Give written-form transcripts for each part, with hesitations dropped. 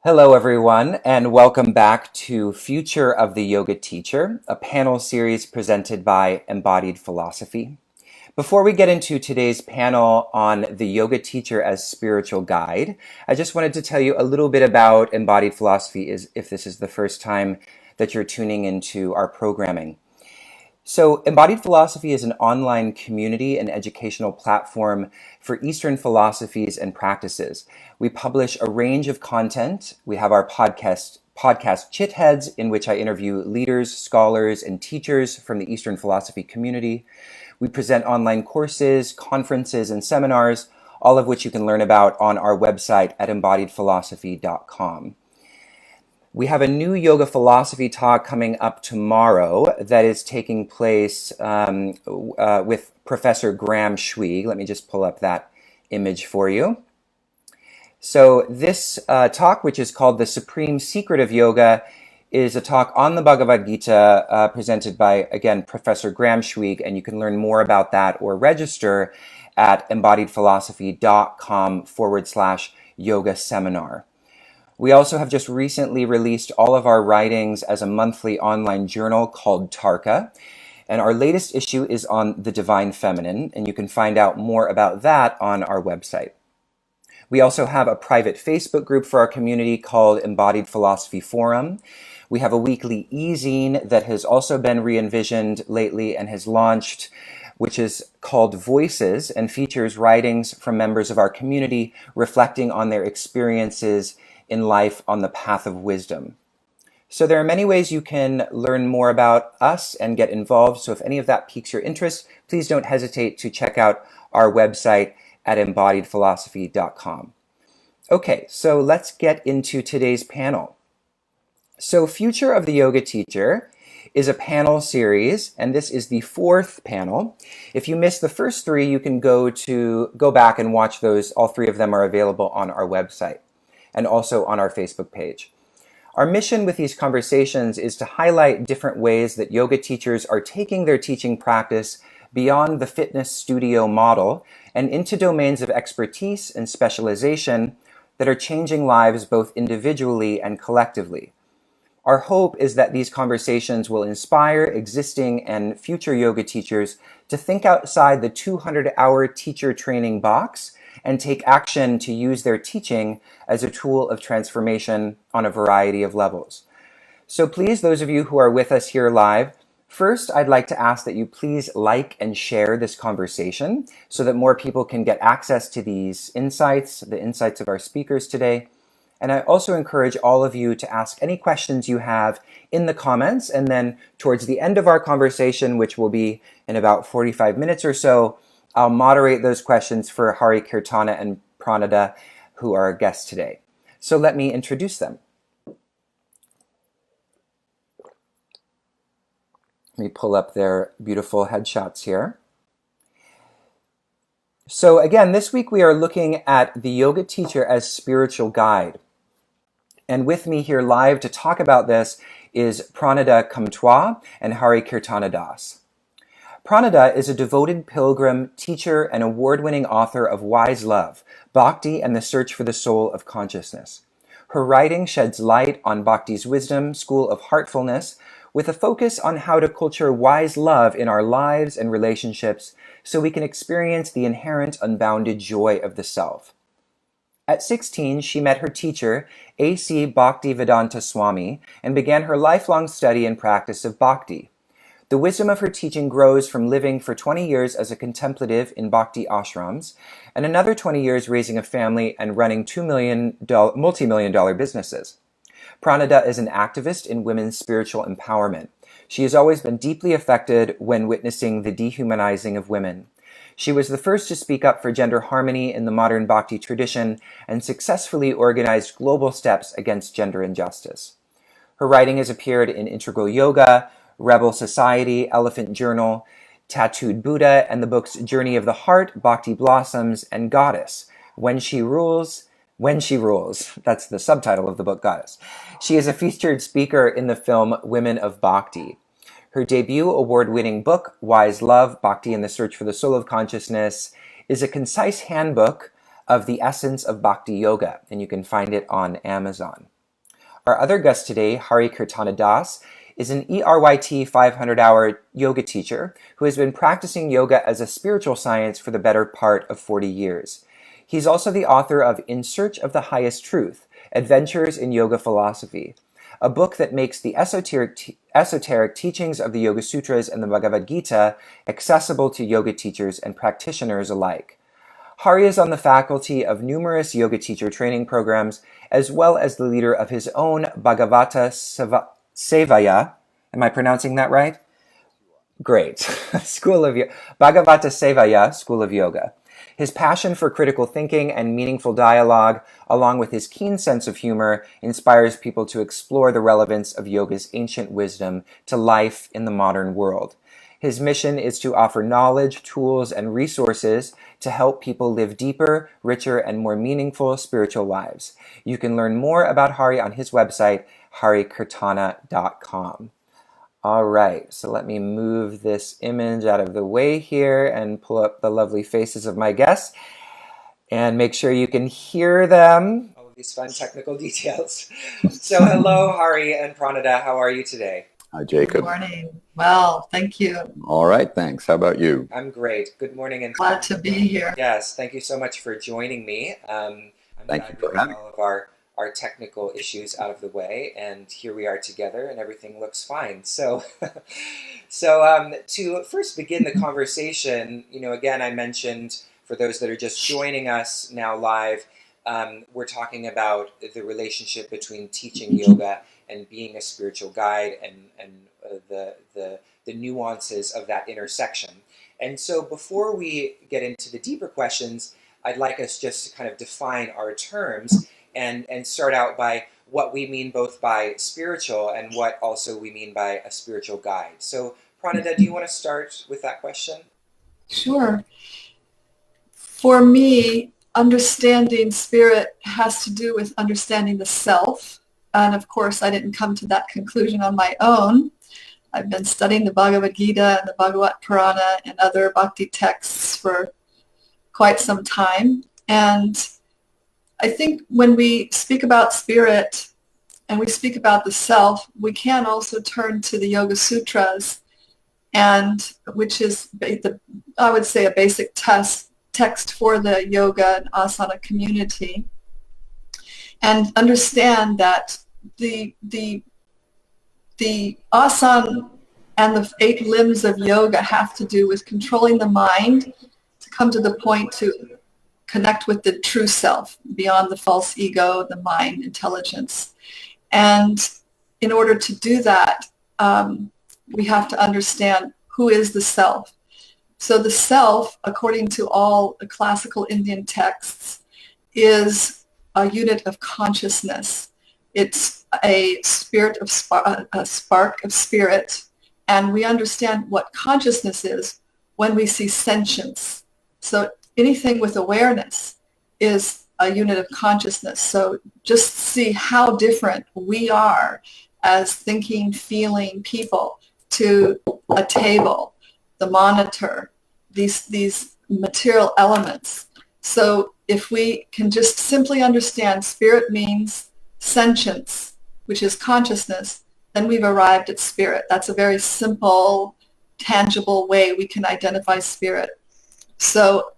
Hello, everyone, and welcome back to Future of the Yoga Teacher, a panel series presented by Embodied Philosophy. Before we get into today's panel on the yoga teacher as spiritual guide, I just wanted to tell you a little bit about Embodied Philosophy if this is the first time that you're tuning into our programming. So Embodied Philosophy is an online community and educational platform for Eastern philosophies and practices. We publish a range of content. We have our podcast Chitheads, in which I interview leaders, scholars, and teachers from the Eastern philosophy community. We present online courses, conferences, and seminars, all of which you can learn about on our website at embodiedphilosophy.com. We have a new yoga philosophy talk coming up tomorrow that is taking place with Professor Graham Schweig. Let me just pull up that image for you. So this talk, which is called The Supreme Secret of Yoga, is a talk on the Bhagavad Gita presented by, again, Professor Graham Schweig, and you can learn more about that or register at embodiedphilosophy.com/yoga seminar. We also have just recently released all of our writings as a monthly online journal called Tarka. And our latest issue is on the Divine Feminine, and you can find out more about that on our website. We also have a private Facebook group for our community called Embodied Philosophy Forum. We have a weekly e-zine that has also been re-envisioned lately and has launched, which is called Voices and features writings from members of our community reflecting on their experiences in life on the path of wisdom. So there are many ways you can learn more about us and get involved. So if any of that piques your interest, please don't hesitate to check out our website at embodiedphilosophy.com. Okay, so let's get into today's panel. So Future of the Yoga Teacher is a panel series, and this is the fourth panel. If you missed the first three, you can go back and watch those. All three of them are available on our website and also on our Facebook page. Our mission with these conversations is to highlight different ways that yoga teachers are taking their teaching practice beyond the fitness studio model and into domains of expertise and specialization that are changing lives both individually and collectively. Our hope is that these conversations will inspire existing and future yoga teachers to think outside the 200-hour teacher training box and take action to use their teaching as a tool of transformation on a variety of levels. So please, those of you who are with us here live, first, I'd like to ask that you please like and share this conversation so that more people can get access to these insights, the insights of our speakers today. And I also encourage all of you to ask any questions you have in the comments, and then towards the end of our conversation, which will be in about 45 minutes or so, I'll moderate those questions for Hari-kirtana and Pranada, who are our guests today. So let me introduce them. Let me pull up their beautiful headshots here. So again, this week we are looking at the yoga teacher as spiritual guide. And with me here live to talk about this is Pranada Comtois and Hari-kirtana Das. Pranada is a devoted pilgrim, teacher, and award-winning author of Wise Love, Bhakti and the Search for the Soul of Consciousness. Her writing sheds light on Bhakti's wisdom, school of heartfulness, with a focus on how to culture wise love in our lives and relationships so we can experience the inherent unbounded joy of the self. At 16, she met her teacher, A.C. Bhaktivedanta Swami, and began her lifelong study and practice of Bhakti. The wisdom of her teaching grows from living for 20 years as a contemplative in Bhakti ashrams, and another 20 years raising a family and running multi-million-dollar businesses. Pranada is an activist in women's spiritual empowerment. She has always been deeply affected when witnessing the dehumanizing of women. She was the first to speak up for gender harmony in the modern Bhakti tradition and successfully organized global steps against gender injustice. Her writing has appeared in Integral Yoga, Rebel Society, Elephant Journal, Tattooed Buddha, and the books Journey of the Heart, Bhakti Blossoms, and Goddess, When She Rules. That's the subtitle of the book, Goddess. She is a featured speaker in the film Women of Bhakti. Her debut award-winning book, Wise Love, Bhakti and the Search for the Soul of Consciousness, is a concise handbook of The Essence of Bhakti Yoga, and you can find it on Amazon. Our other guest today, Hari-kirtana Das, is an ERYT 500-hour yoga teacher who has been practicing yoga as a spiritual science for the better part of 40 years. He's also the author of In Search of the Highest Truth, Adventures in Yoga Philosophy, a book that makes the esoteric teachings of the Yoga Sutras and the Bhagavad Gita accessible to yoga teachers and practitioners alike. Hari is on the faculty of numerous yoga teacher training programs, as well as the leader of his own Bhagavata Sevaya. Am I pronouncing that right? Great. Bhagavata Sevaya, School of Yoga. His passion for critical thinking and meaningful dialogue, along with his keen sense of humor, inspires people to explore the relevance of yoga's ancient wisdom to life in the modern world. His mission is to offer knowledge, tools, and resources to help people live deeper, richer, and more meaningful spiritual lives. You can learn more about Hari on his website, Hari-kirtana.com. All right, so let me move this image out of the way here and pull up the lovely faces of my guests and make sure you can hear them. All of these fun technical details. So hello, Hari and Pranada. How are you today? Hi, Jacob. Good morning. Well, thank you. All right, thanks. How about you? I'm great. Good morning. And glad to be here. Yes, thank you so much for joining me. I'm Thank glad you for we got having me. all of our technical issues out of the way, and here we are together, and everything looks fine. So, to first begin the conversation, again, I mentioned for those that are just joining us now live, we're talking about the relationship between teaching yoga and being a spiritual guide, and the nuances of that intersection. And so, before we get into the deeper questions, I'd like us just to kind of define our terms and start out by what we mean both by spiritual and what also we mean by a spiritual guide. So, Pranada, do you want to start with that question? Sure. For me, understanding spirit has to do with understanding the self. And of course, I didn't come to that conclusion on my own. I've been studying the Bhagavad Gita and the Bhagavad Purana and other bhakti texts for quite some time. And I think when we speak about spirit and we speak about the self, we can also turn to the Yoga Sutras, and which is, I would say, a basic text for the yoga and asana community, and understand that the asana and the 8 limbs of yoga have to do with controlling the mind to come to the point to connect with the true self, beyond the false ego, the mind, intelligence. And in order to do that, we have to understand who is the self. So the self, according to all the classical Indian texts, is a unit of consciousness. It's a spark of spirit. And we understand what consciousness is when we see sentience. So anything with awareness is a unit of consciousness. So just see how different we are as thinking, feeling people to a table, the monitor, these material elements. So if we can just simply understand spirit means sentience, which is consciousness, then we've arrived at spirit. That's a very simple, tangible way we can identify spirit. So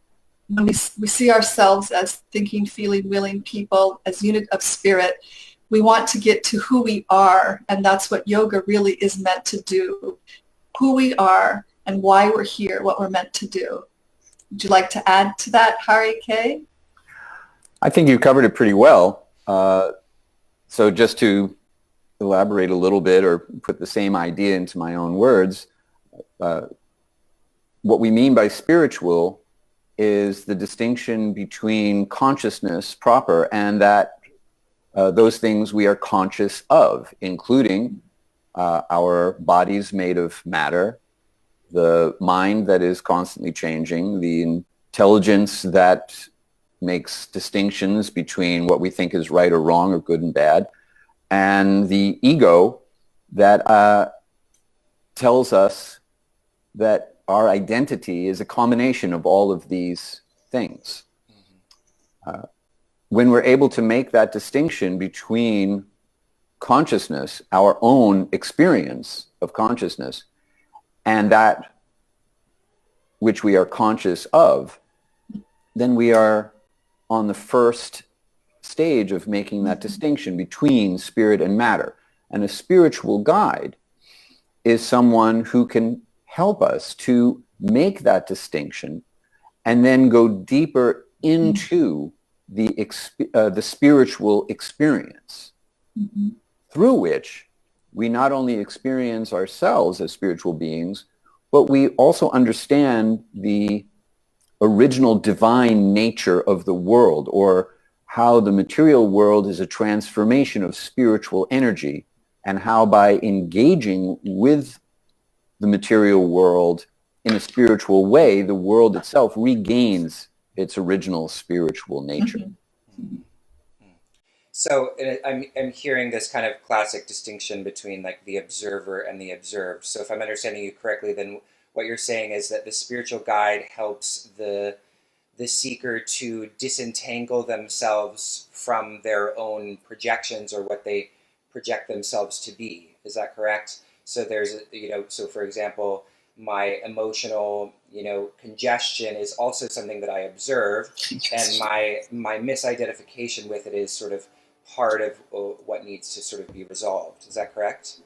when we see ourselves as thinking, feeling, willing people, as unit of spirit, we want to get to who we are, and that's what yoga really is meant to do. Who we are and why we're here, what we're meant to do. Would you like to add to that, Hari K? I think you covered it pretty well. So just to elaborate a little bit or put the same idea into my own words, what we mean by spiritual is the distinction between consciousness proper and that those things we are conscious of, including our bodies made of matter, the mind that is constantly changing, the intelligence that makes distinctions between what we think is right or wrong or good and bad, and the ego that tells us that our identity is a combination of all of these things. When we're able to make that distinction between consciousness, our own experience of consciousness, and that which we are conscious of, then we are on the first stage of making that distinction between spirit and matter. And a spiritual guide is someone who can help us to make that distinction and then go deeper into the spiritual experience, through which we not only experience ourselves as spiritual beings, but we also understand the original divine nature of the world, or how the material world is a transformation of spiritual energy, and how by engaging with the material world in a spiritual way, the world itself regains its original spiritual nature. So I'm hearing this kind of classic distinction between like the observer and the observed. So if I'm understanding you correctly, then what you're saying is that the spiritual guide helps the seeker to disentangle themselves from their own projections or what they project themselves to be. Is that correct? So there's, so for example, my emotional, congestion is also something that I observe, and my misidentification with it is sort of part of what needs to sort of be resolved. Is that correct?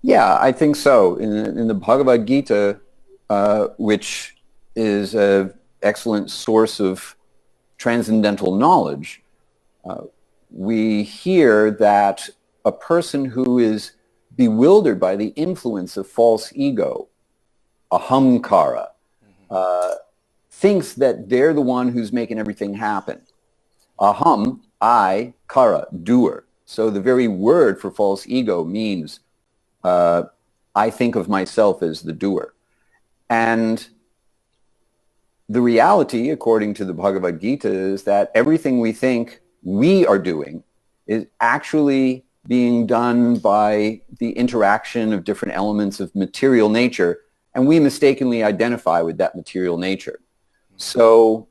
Yeah, I think so. In the Bhagavad Gita, which is an excellent source of transcendental knowledge, we hear that a person who is bewildered by the influence of false ego, ahamkara, thinks that they're the one who's making everything happen. Aham, I, kara, doer. So the very word for false ego means I think of myself as the doer. And the reality, according to the Bhagavad Gita, is that everything we think we are doing is actually being done by the interaction of different elements of material nature, and we mistakenly identify with that material nature. So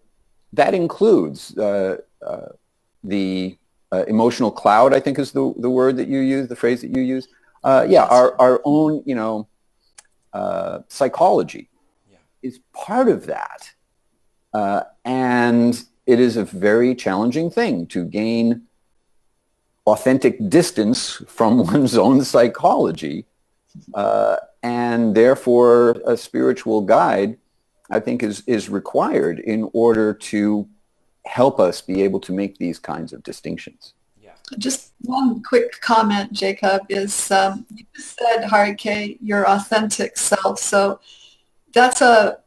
that includes the emotional cloud, I think is the word that you use, the phrase that you use. Our own, psychology is part of that. And it is a very challenging thing to gain authentic distance from one's own psychology. And therefore, a spiritual guide, I think, is required in order to help us be able to make these kinds of distinctions. Just one quick comment, Jacob, is you just said, Hari-K, your authentic self. So that's a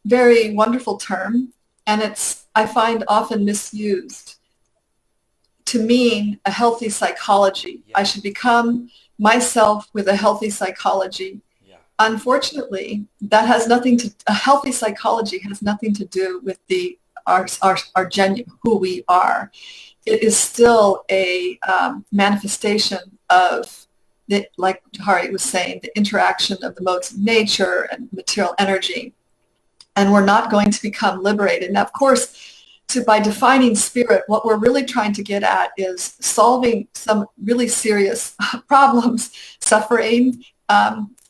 very wonderful term, and it's, I find, often misused to mean a healthy psychology. I should become myself with a healthy psychology. Unfortunately, that has nothing to, a healthy psychology has nothing to do with our genuine, who we are. It is still a manifestation of, like Hari was saying, the interaction of the modes of nature and material energy. And we're not going to become liberated. Now, of course, by defining spirit, what we're really trying to get at is solving some really serious problems, suffering,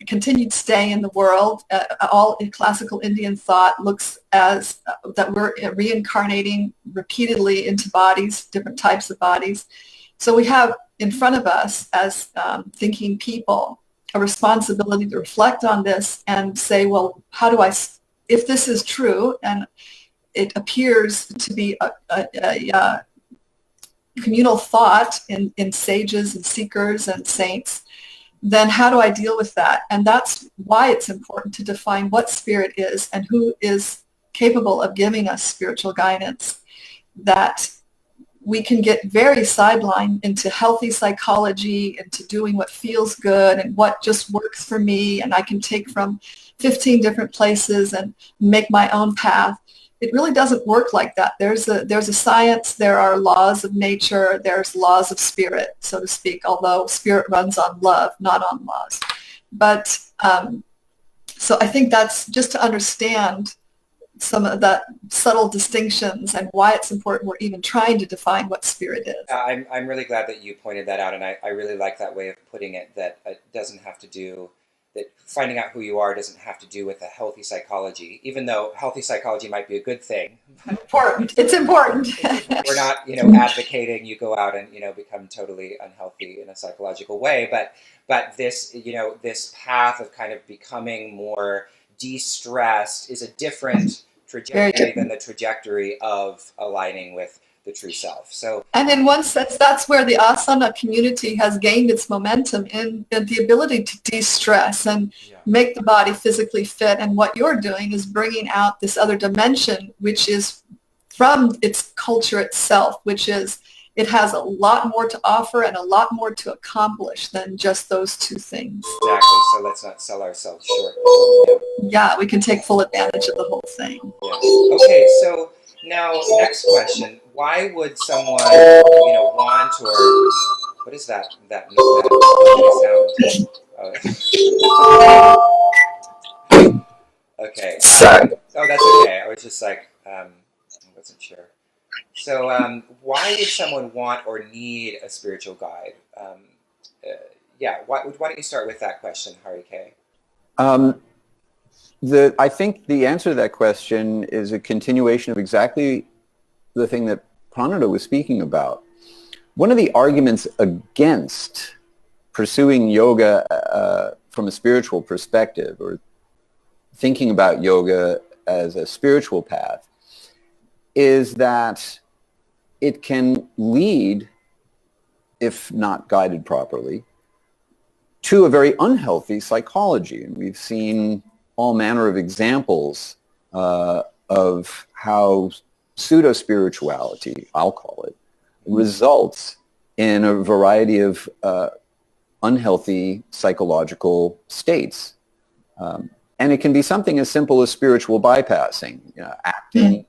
continued stay in the world. All in classical Indian thought looks as that we're reincarnating repeatedly into bodies, different types of bodies. So we have in front of us as thinking people a responsibility to reflect on this and say, well, how do I, if this is true, and it appears to be a communal thought in sages and seekers and saints, then how do I deal with that? And that's why it's important to define what spirit is and who is capable of giving us spiritual guidance, that we can get very sidelined into healthy psychology, into doing what feels good and what just works for me, and I can take from 15 different places and make my own path. It really doesn't work like that. There's a science, there are laws of nature, there's laws of spirit, so to speak, although spirit runs on love, not on laws. But so I think that's just to understand some of that subtle distinctions and why it's important we're even trying to define what spirit is. I'm really glad that you pointed that out, and I really like that way of putting it, that it doesn't have to do, that finding out who you are doesn't have to do with a healthy psychology, even though healthy psychology might be a good thing. Important. It's important. We're not, advocating you go out and, become totally unhealthy in a psychological way, but this, this path of kind of becoming more de-stressed is a different trajectory than the trajectory of aligning with the true self. So, and in one sense, that's where the asana community has gained its momentum in the ability to de-stress and make the body physically fit. And what you're doing is bringing out this other dimension, which is from its culture itself, which is it has a lot more to offer and a lot more to accomplish than just those two things. Exactly. So let's not sell ourselves short. Yeah, we can take full advantage of the whole thing. Yeah. Okay, so now next question. Why would someone, want, or what is that sound? Oh. Okay. Sorry. Oh, that's okay. I was just like, I wasn't sure. So why would someone want or need a spiritual guide? Why don't you start with that question, Hari K? I think the answer to that question is a continuation of exactly the thing that Pranada was speaking about. One of the arguments against pursuing yoga from a spiritual perspective, or thinking about yoga as a spiritual path, is that it can lead, if not guided properly, to a very unhealthy psychology. And we've seen all manner of examples of how pseudo-spirituality, I'll call it, results in a variety of unhealthy psychological states. And it can be something as simple as spiritual bypassing, acting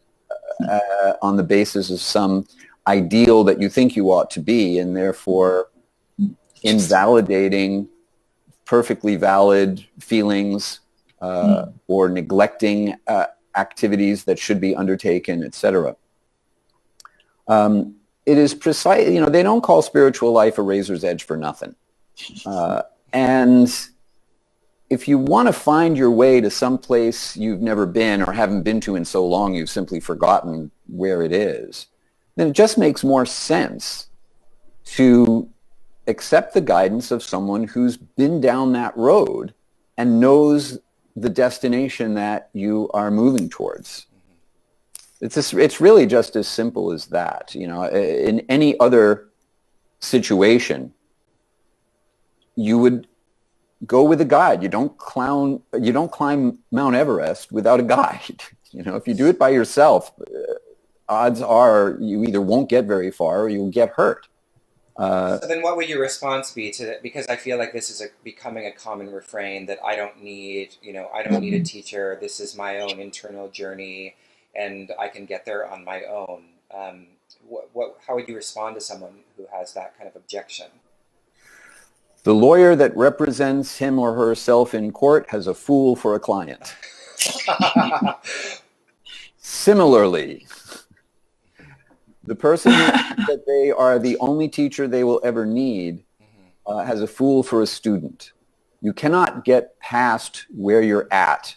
on the basis of some ideal that you think you ought to be, and therefore invalidating perfectly valid feelings or neglecting activities that should be undertaken, etc. It is precise, they don't call spiritual life a razor's edge for nothing. And if you want to find your way to some place you've never been or haven't been to in so long you've simply forgotten where it is, then it just makes more sense to accept the guidance of someone who's been down that road and knows the destination that you are moving towards. It's really just as simple as that. In any other situation, you would go with a guide. You don't climb Mount Everest without a guide. If you do it by yourself, odds are you either won't get very far or you'll get hurt. So then what would your response be to that? Because I feel like this is becoming a common refrain that I don't need a teacher. This is my own internal journey and I can get there on my own. How would you respond to someone who has that kind of objection? The lawyer that represents him or herself in court has a fool for a client. Similarly, the person that they are the only teacher they will ever need has a fool for a student. You cannot get past where you're at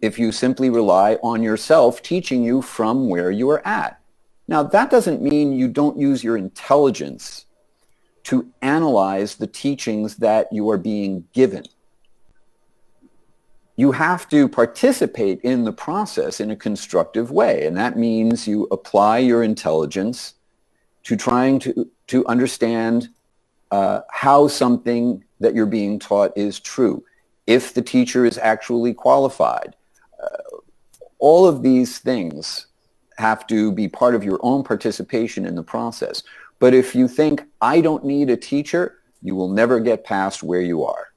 if you simply rely on yourself teaching you from where you are at. Now, that doesn't mean you don't use your intelligence to analyze the teachings that you are being given. You have to participate in the process in a constructive way, and that means you apply your intelligence to trying to understand how something that you're being taught is true, if the teacher is actually qualified. All of these things have to be part of your own participation in the process. But if you think, I don't need a teacher, you will never get past where you are.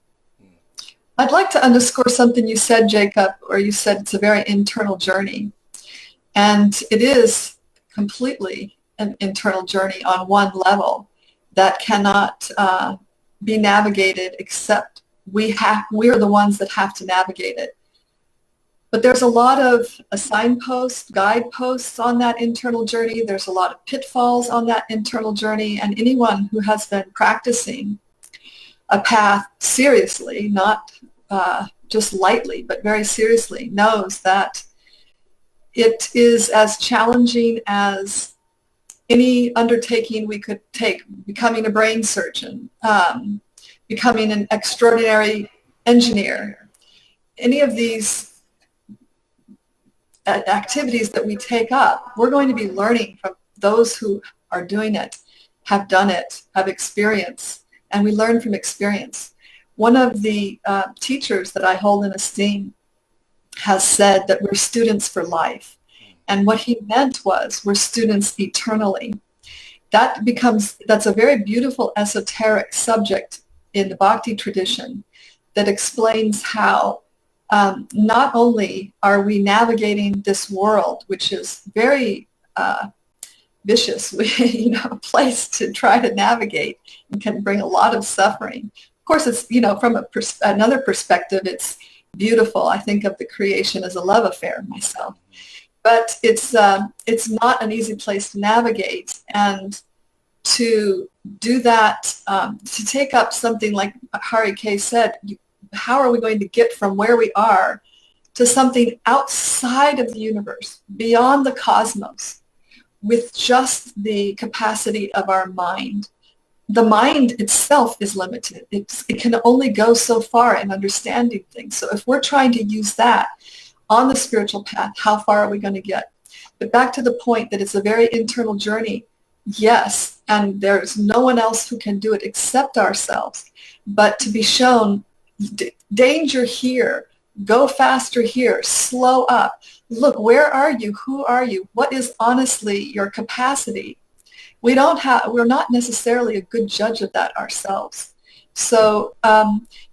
I'd like to underscore something you said, Jacob, or you said it's a very internal journey. And it is completely an internal journey on one level that cannot be navigated except we are the ones that have to navigate it. But there's a lot of signposts, guideposts on that internal journey. There's a lot of pitfalls on that internal journey. And anyone who has been practicing a path seriously, not just lightly, but very seriously, knows that it is as challenging as any undertaking we could take, becoming a brain surgeon, becoming an extraordinary engineer. Any of these activities that we take up, we're going to be learning from those who are doing it, have done it, have experience, and we learn from experience. One of the teachers that I hold in esteem has said that we're students for life. And what he meant was we're students eternally. That's a very beautiful esoteric subject in the Bhakti tradition that explains how not only are we navigating this world, which is very vicious, place to try to navigate and can bring a lot of suffering. Of course, it's, from another perspective, it's beautiful. I think of the creation as a love affair myself. But it's not an easy place to navigate. And to do that, to take up something like Hari K said, how are we going to get from where we are to something outside of the universe, beyond the cosmos, with just the capacity of our mind? The mind itself is limited. It can only go so far in understanding things. So if we're trying to use that on the spiritual path, how far are we going to get? But back to the point that it's a very internal journey, yes, and there's no one else who can do it except ourselves. But to be shown, danger here, go faster here, slow up, look, where are you, who are you, what is honestly your capacity? We're not necessarily a good judge of that ourselves. So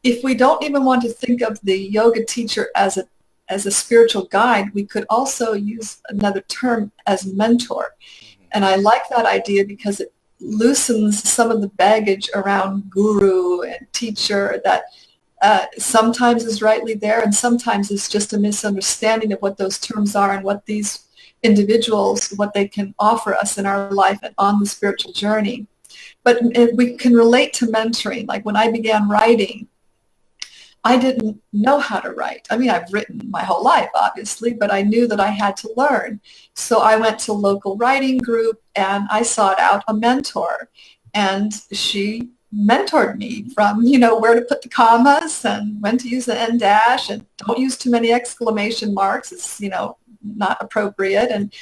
if we don't even want to think of the yoga teacher as a spiritual guide, we could also use another term as mentor. And I like that idea because it loosens some of the baggage around guru and teacher that sometimes is rightly there and sometimes it's just a misunderstanding of what those terms are and what these individuals, what they can offer us in our life and on the spiritual journey. But we can relate to mentoring. Like when I began writing, I didn't know how to write. I mean, I've written my whole life, obviously, but I knew that I had to learn. So I went to a local writing group and I sought out a mentor. And she mentored me from, where to put the commas and when to use the en dash and don't use too many exclamation marks. It's, not appropriate and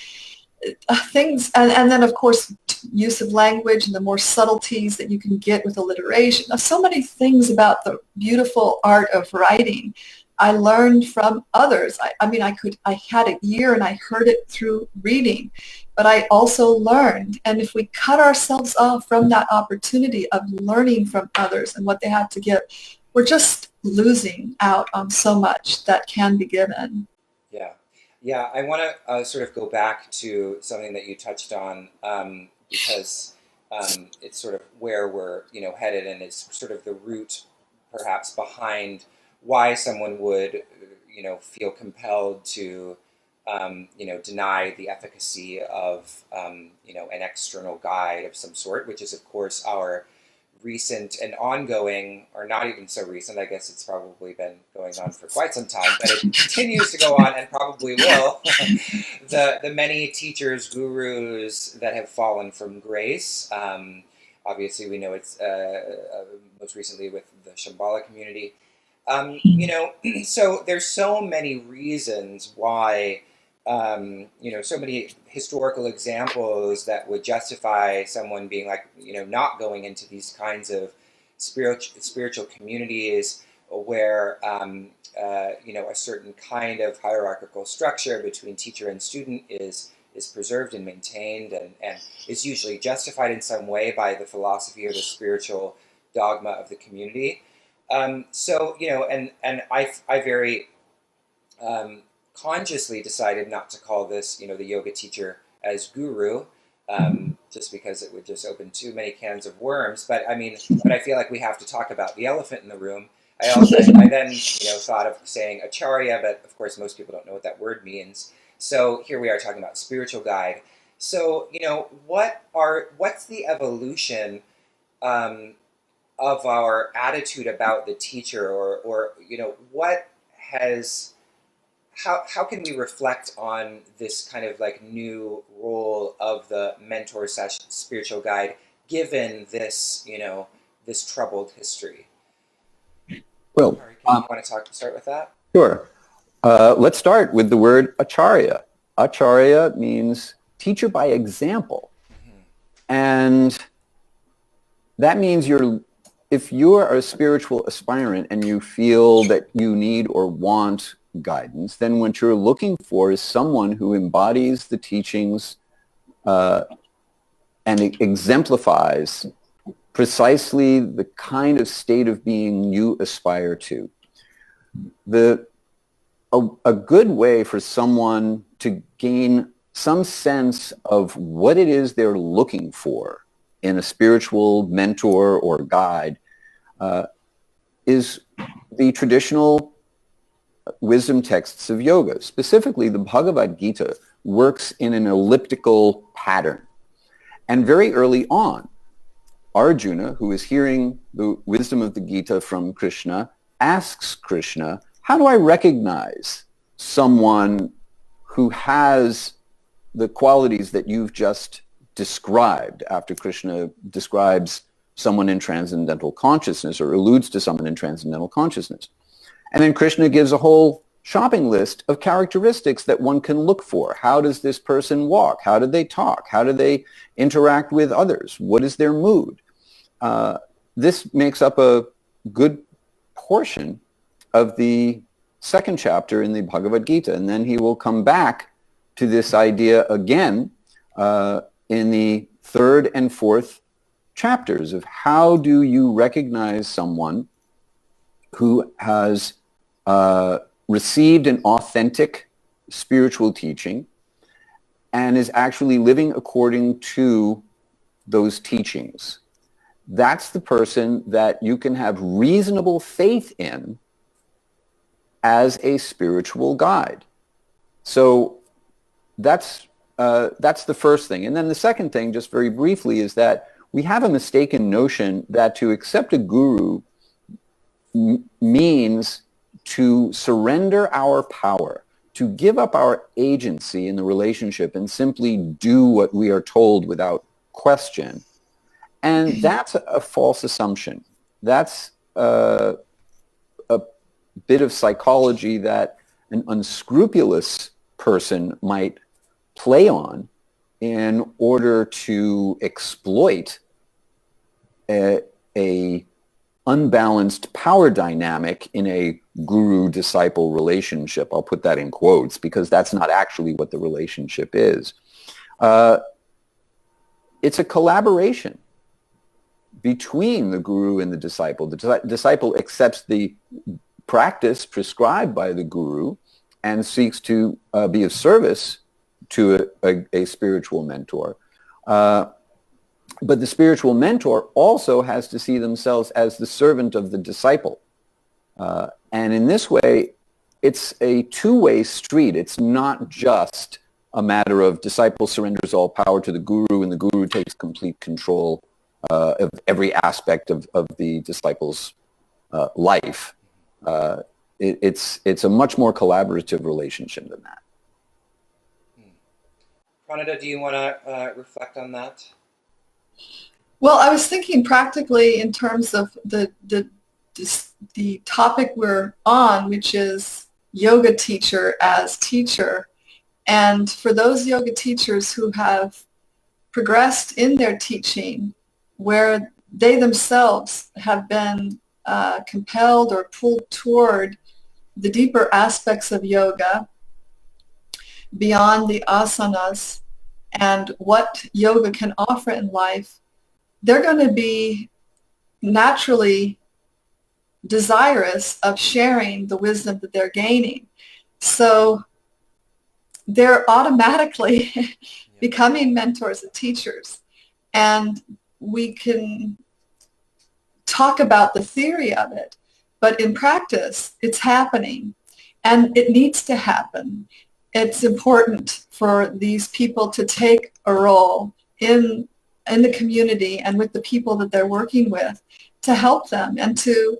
things. And then, of course, use of language and the more subtleties that you can get with alliteration. So many things about the beautiful art of writing I learned from others. I had it here and I heard it through reading, but I also learned. And if we cut ourselves off from that opportunity of learning from others and what they have to give, we're just losing out on so much that can be given. Yeah. Yeah, I want to sort of go back to something that you touched on because it's sort of where we're, headed, and it's sort of the root, perhaps, behind why someone would, feel compelled to, deny the efficacy of, an external guide of some sort, which is, of course, our recent and ongoing, or not even so recent, I guess it's probably been going on for quite some time, but it continues to go on and probably will, the many teachers, gurus that have fallen from grace. Obviously, we know it's most recently with the Shambhala community. So there's so many reasons why, so many historical examples that would justify someone being like, not going into these kinds of spiritual communities where, a certain kind of hierarchical structure between teacher and student is preserved and maintained and is usually justified in some way by the philosophy or the spiritual dogma of the community. And I very consciously decided not to call this, the yoga teacher as guru, just because it would just open too many cans of worms. But I feel like we have to talk about the elephant in the room, I then thought of saying acharya, but of course most people don't know what that word means. So here we are talking about spiritual guide. So what's the evolution of our attitude about the teacher, or what has how can we reflect on this kind of like new role of the mentor / spiritual guide given this this troubled history? Well, Hari, you want to start with that? sure. Let's start with the word acharya. Acharya means teacher by example. And that means if you're a spiritual aspirant and you feel that you need or want guidance, then what you're looking for is someone who embodies the teachings and exemplifies precisely the kind of state of being you aspire to. A good way for someone to gain some sense of what it is they're looking for in a spiritual mentor or guide is the traditional wisdom texts of yoga. Specifically, the Bhagavad Gita works in an elliptical pattern. And very early on, Arjuna, who is hearing the wisdom of the Gita from Krishna, asks Krishna, how do I recognize someone who has the qualities that you've just described, after Krishna describes someone in transcendental consciousness or alludes to someone in transcendental consciousness? And then Krishna gives a whole shopping list of characteristics that one can look for. How does this person walk? How do they talk? How do they interact with others? What is their mood? This makes up a good portion of the second chapter in the Bhagavad Gita. And then he will come back to this idea again in the third and fourth chapters of how do you recognize someone who has received an authentic spiritual teaching and is actually living according to those teachings. That's the person that you can have reasonable faith in as a spiritual guide. So that's the first thing. And then the second thing, just very briefly, is that we have a mistaken notion that to accept a guru means to surrender our power, to give up our agency in the relationship and simply do what we are told without question. And that's a false assumption. That's a bit of psychology that an unscrupulous person might play on in order to exploit a unbalanced power dynamic in a guru-disciple relationship. I'll put that in quotes because that's not actually what the relationship is. It's a collaboration between the guru and the disciple. The disciple accepts the practice prescribed by the guru and seeks to be of service to a spiritual mentor. But the spiritual mentor also has to see themselves as the servant of the disciple. And in this way, it's a two-way street. It's not just a matter of disciple surrenders all power to the guru and the guru takes complete control of every aspect of the disciple's life. It's a much more collaborative relationship than that. Pranada, do you want to reflect on that? Well, I was thinking practically in terms of the topic we're on, which is yoga teacher as teacher. And for those yoga teachers who have progressed in their teaching, where they themselves have been compelled or pulled toward the deeper aspects of yoga, beyond the asanas, and what yoga can offer in life, they're going to be naturally desirous of sharing the wisdom that they're gaining. So they're automatically becoming mentors and teachers. And we can talk about the theory of it, But in practice, it's happening, and it needs to happen. It's important for these people to take a role in the community and with the people that they're working with to help them and to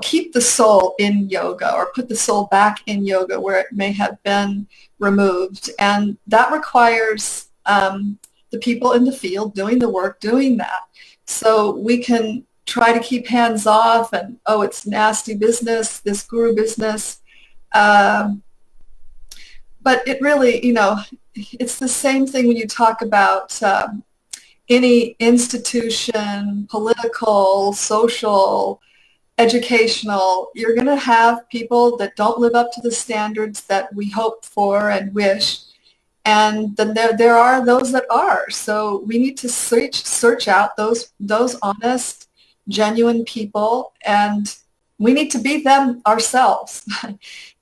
keep the soul in yoga, or put the soul back in yoga where it may have been removed. And that requires the people in the field doing the work, doing that. So we can try to keep hands off and, oh, it's nasty business, this guru business. But it really, it's the same thing when you talk about any institution, political, social, educational. You're going to have people that don't live up to the standards that we hope for and wish. And then there are those that are. So we need to search out those honest, genuine people, and we need to be them ourselves.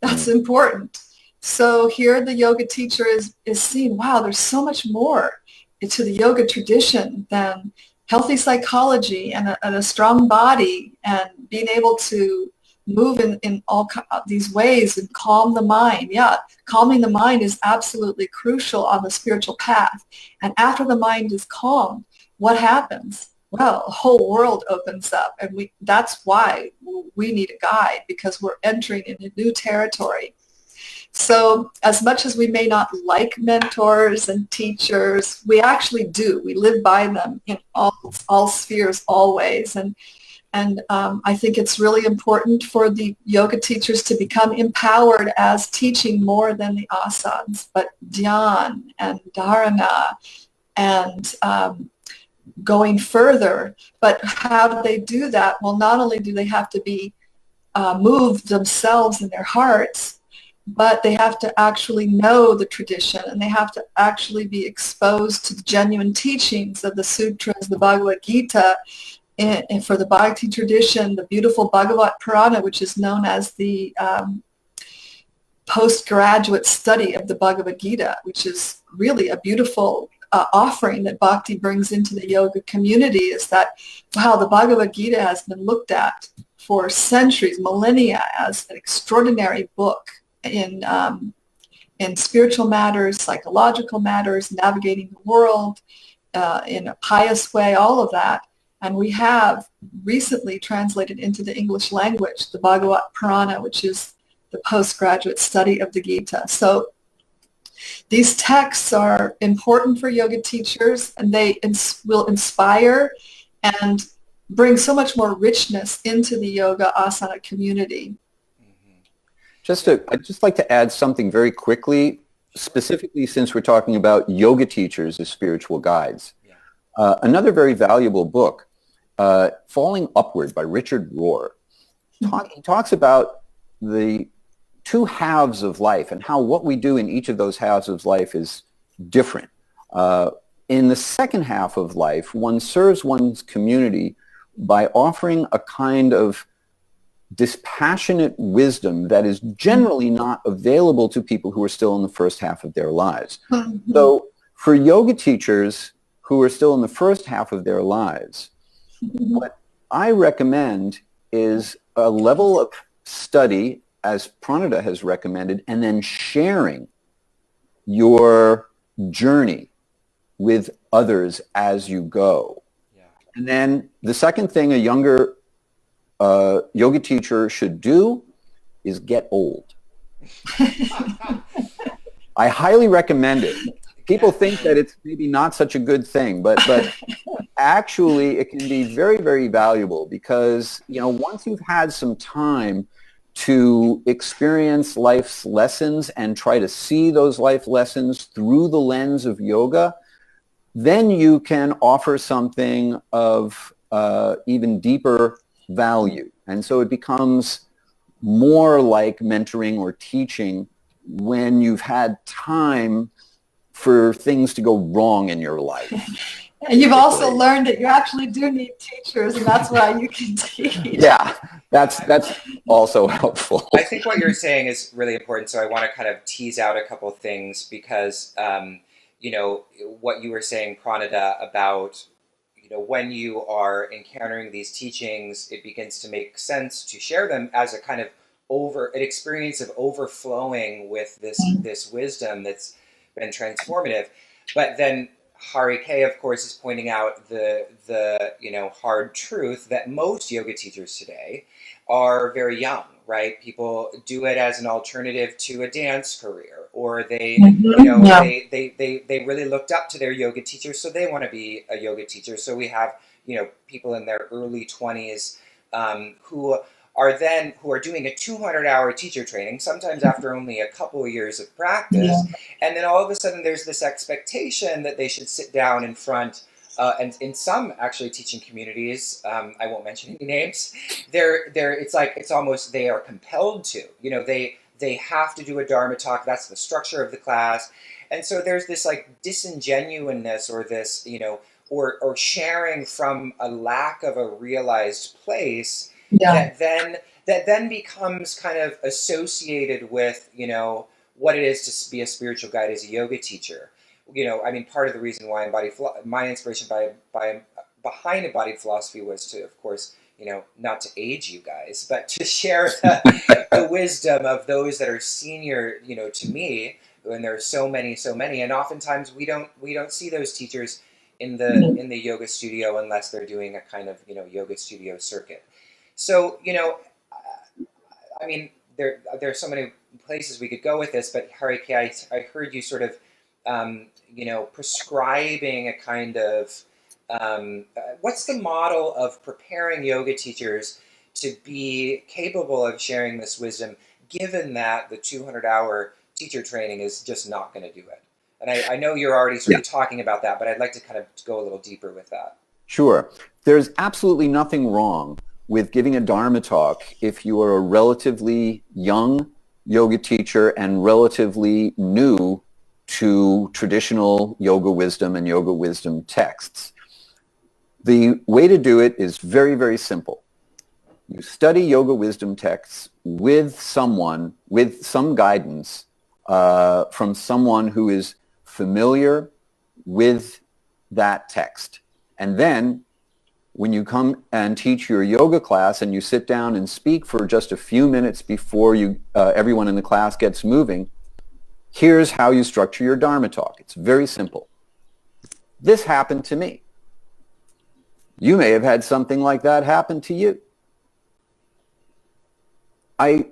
That's important. So here the yoga teacher is seeing, wow, there's so much more to the yoga tradition than healthy psychology and a strong body and being able to move in all these ways and calm the mind. Yeah, calming the mind is absolutely crucial on the spiritual path. And after the mind is calmed, what happens? Well, the whole world opens up, and that's why we need a guide, because we're entering into new territory. So as much as we may not like mentors and teachers, we actually do. We live by them in all spheres, always. And I think it's really important for the yoga teachers to become empowered as teaching more than the asanas, but dhyan and dharana and going further. But how do they do that? Well, not only do they have to be moved themselves in their hearts, but they have to actually know the tradition, and they have to actually be exposed to the genuine teachings of the sutras, the Bhagavad Gita, and for the Bhakti tradition, the beautiful Bhagavat Purana, which is known as the postgraduate study of the Bhagavad Gita, which is really a beautiful offering that Bhakti brings into the yoga community, is that, wow, the Bhagavad Gita has been looked at for centuries, millennia, as an extraordinary book in spiritual matters, psychological matters, navigating the world in a pious way, all of that. And we have recently translated into the English language the Bhagavat Purana, which is the postgraduate study of the Gita. So these texts are important for yoga teachers, and they will inspire and bring so much more richness into the yoga asana community. I'd just like to add something very quickly, specifically since we're talking about yoga teachers as spiritual guides. Another very valuable book, Falling Upward by Richard Rohr. He talks about the two halves of life and how what we do in each of those halves of life is different. In the second half of life, one serves one's community by offering a kind of dispassionate wisdom that is generally not available to people who are still in the first half of their lives. So for yoga teachers who are still in the first half of their lives, what I recommend is a level of study, as Pranada has recommended, and then sharing your journey with others as you go. And then the second thing a younger yoga teacher should do is get old. I highly recommend it. People think that it's maybe not such a good thing, but actually it can be very, very valuable, because once you've had some time to experience life's lessons and try to see those life lessons through the lens of yoga, then you can offer something of even deeper value. And so it becomes more like mentoring or teaching when you've had time for things to go wrong in your life. And you've also learned that you actually do need teachers, and that's why you can teach. Yeah, that's also helpful. I think what you're saying is really important, so I want to kind of tease out a couple things, because what you were saying, Pranada, about when you are encountering these teachings, it begins to make sense to share them as a kind of an experience of overflowing with this wisdom that's been transformative. But then Hari K, of course, is pointing out the hard truth that most yoga teachers today are very young, right? People do it as an alternative to a dance career, or they they really looked up to their yoga teachers, so they want to be a yoga teacher. So we have people in their early 20s who are doing a 200-hour teacher training, sometimes after only a couple of years of practice, and then all of a sudden there's this expectation that they should sit down in front. And in some actually teaching communities, I won't mention any names, it's almost they are compelled to. They have to do a Dharma talk. That's the structure of the class, and so there's this like disingenuousness, or this or sharing from a lack of a realized place. That then becomes kind of associated with what it is to be a spiritual guide as a yoga teacher. Part of the reason why my inspiration behind embodied philosophy was to, of course, not to age you guys, but to share the wisdom of those that are senior, to me. And there are so many, and oftentimes we don't see those teachers in the yoga studio unless they're doing a kind of yoga studio circuit. So, there's so many places we could go with this, but Hari K, I heard you sort of, prescribing a kind of, what's the model of preparing yoga teachers to be capable of sharing this wisdom, given that the 200-hour teacher training is just not going to do it? And I know you're already sort of talking about that, but I'd like to kind of go a little deeper with that. Sure. There's absolutely nothing wrong with giving a Dharma talk if you are a relatively young yoga teacher and relatively new to traditional yoga wisdom and yoga wisdom texts. The way to do it is very, very simple. You study yoga wisdom texts with some guidance from someone who is familiar with that text. And then when you come and teach your yoga class and you sit down and speak for just a few minutes before everyone in the class gets moving, here's how you structure your Dharma talk. It's very simple. This happened to me. You may have had something like that happen to you. I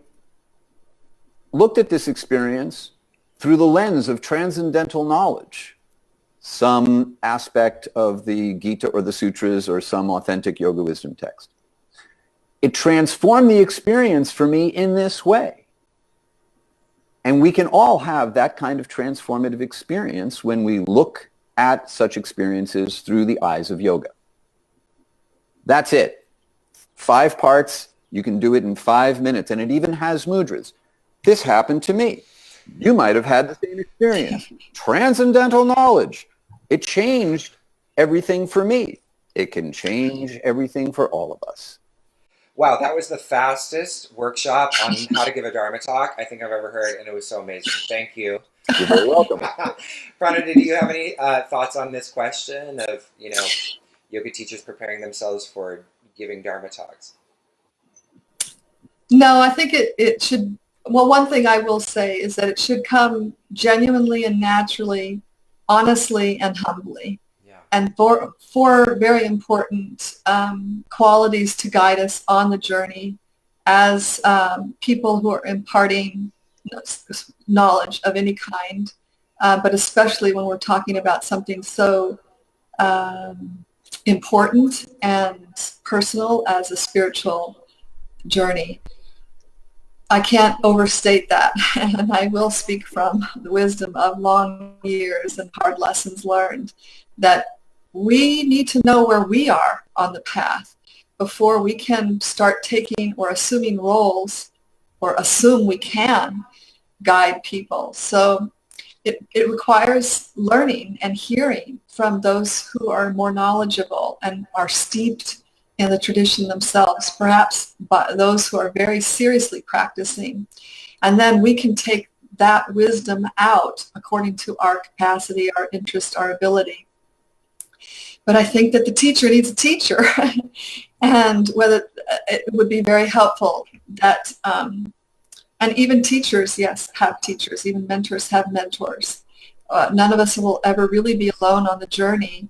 looked at this experience through the lens of transcendental knowledge, some aspect of the Gita or the sutras or some authentic yoga wisdom text. It transformed the experience for me in this way. And we can all have that kind of transformative experience when we look at such experiences through the eyes of yoga. That's it. 5 parts. You can do it in 5 minutes. And it even has mudras. This happened to me. You might have had the same experience. Transcendental knowledge. It changed everything for me. It can change everything for all of us. Wow, that was the fastest workshop on how to give a Dharma talk I think I've ever heard, and it was so amazing. Thank you. You're very welcome. Pranada, do you have any thoughts on this question of, yoga teachers preparing themselves for giving Dharma talks? No, I think it should, well, one thing I will say is that it should come genuinely and naturally, honestly and humbly. And four very important qualities to guide us on the journey as people who are imparting knowledge of any kind, but especially when we're talking about something so important and personal as a spiritual journey. I can't overstate that, and I will speak from the wisdom of long years and hard lessons learned, that we need to know where we are on the path before we can start taking or assuming roles or assume we can guide people. So it requires learning and hearing from those who are more knowledgeable and are steeped in the tradition themselves, perhaps by those who are very seriously practicing. And then we can take that wisdom out according to our capacity, our interest, our ability. But I think that the teacher needs a teacher. And whether it would be very helpful that, and even teachers, yes, have teachers. Even mentors have mentors. None of us will ever really be alone on the journey,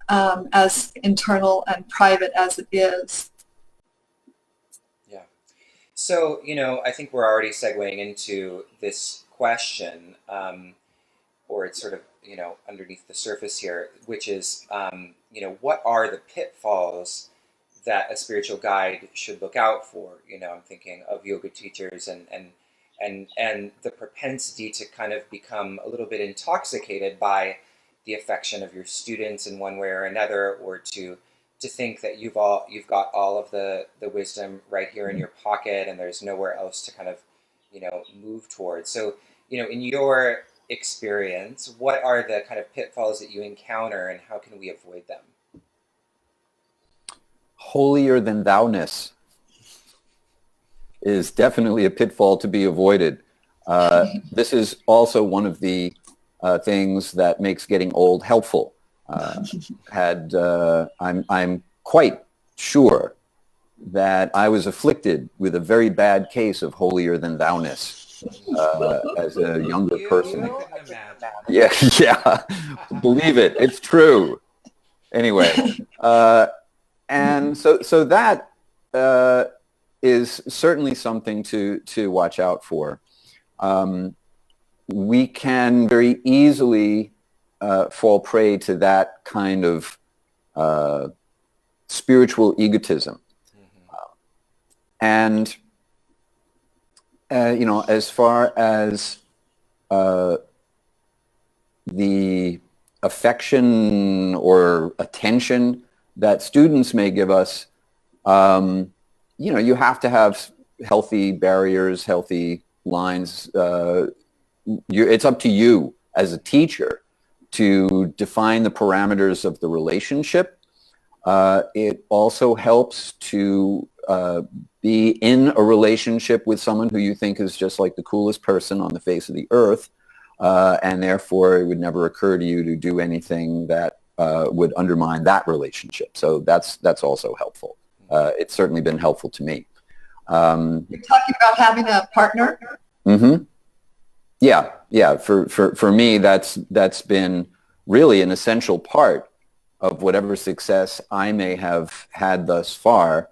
as internal and private as it is. Yeah. So, I think we're already segueing into this question, or it's sort of, underneath the surface here, which is, what are the pitfalls that a spiritual guide should look out for? I'm thinking of yoga teachers and the propensity to kind of become a little bit intoxicated by the affection of your students in one way or another, or to think that you've got all of the wisdom right here in your pocket and there's nowhere else to kind of, move towards. So, in your experience, what are the kind of pitfalls that you encounter and how can we avoid them? Holier-than-thou Ness is definitely a pitfall to be avoided. This is also one of the things that makes getting old helpful. I'm quite sure that I was afflicted with a very bad case of holier-than-thou Ness as a younger person. Yeah, believe it, it's true. Anyway, and so that is certainly something to watch out for. We can very easily fall prey to that kind of spiritual egotism. And, as far as the affection or attention that students may give us, you have to have healthy barriers, healthy lines. It's up to you as a teacher to define the parameters of the relationship. It also helps to be in a relationship with someone who you think is just like the coolest person on the face of the earth, and therefore it would never occur to you to do anything that would undermine that relationship. So that's also helpful. It's certainly been helpful to me. You're talking about having a partner? Mm-hmm. Yeah. For me, that's been really an essential part of whatever success I may have had thus far